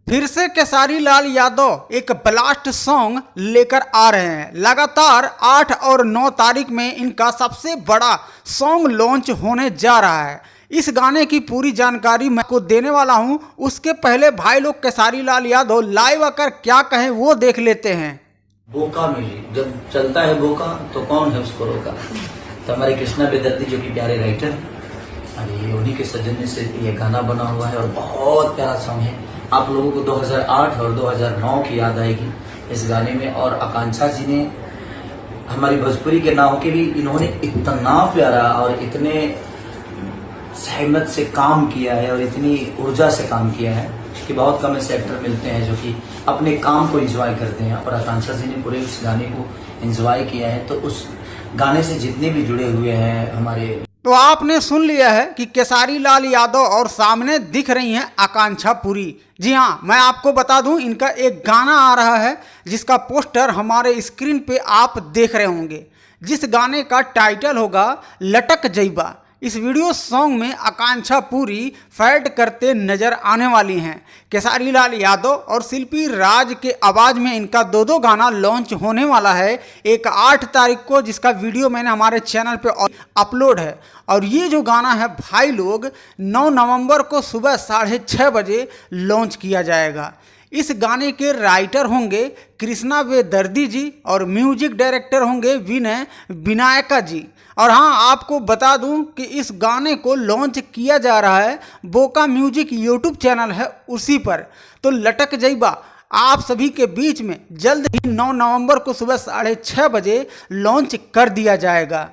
फिर से केसारी लाल यादव एक ब्लास्ट सॉन्ग लेकर आ रहे हैं। लगातार 8 और 9 तारीख में इनका सबसे बड़ा सॉन्ग लॉन्च होने जा रहा है। इस गाने की पूरी जानकारी मैं आपको देने वाला हूं। उसके पहले भाई लोग केसारी लाल यादव लाइव आकर क्या कहें वो देख लेते हैं। बोका म्यूजिक जब चलता है बोका तो कौन है उसको रोका। तो हमारे कृष्णा बेदर्दी जो कि प्यारे राइटर, अभी उन्हीं के सौजन्य से ये गाना बना हुआ है और बहुत प्यारा सॉन्ग है। आप लोगों को 2008 और 2009 की याद आएगी इस गाने में। और आकांक्षा जी ने हमारी भोजपुरी के ना होके भी इन्होंने इतना प्यारा और इतने सहमत से काम किया है और इतनी ऊर्जा से काम किया है कि बहुत कम ऐसे एक्टर मिलते हैं जो कि अपने काम को एंजॉय करते हैं। और आकांक्षा जी ने पूरे उस गाने को एंजॉय किया है। तो उस गाने से जितने भी जुड़े हुए हैं हमारे, तो आपने सुन लिया है कि केसारी लाल यादव और सामने दिख रही हैं आकांक्षा पुरी। जी हाँ, मैं आपको बता दूं इनका एक गाना आ रहा है जिसका पोस्टर हमारे स्क्रीन पे आप देख रहे होंगे, जिस गाने का टाइटल होगा लटक जइबा। इस वीडियो सॉन्ग में आकांक्षा पुरी फाइट करते नजर आने वाली हैं। केसारी लाल यादव और शिल्पी राज के आवाज़ में इनका दो गाना लॉन्च होने वाला है। एक 8 तारीख को, जिसका वीडियो मैंने हमारे चैनल पे अपलोड है। और ये जो गाना है भाई लोग 9 नवंबर को सुबह 6:30 बजे लॉन्च किया जाएगा। इस गाने के राइटर होंगे कृष्णा बेदर्दी जी और म्यूजिक डायरेक्टर होंगे विनय विनायका जी। और हाँ, आपको बता दूं कि इस गाने को लॉन्च किया जा रहा है बोका म्यूजिक यूट्यूब चैनल है उसी पर। तो लटक जइबा आप सभी के बीच में जल्द ही 9 नवंबर को सुबह 6:30 बजे लॉन्च कर दिया जाएगा।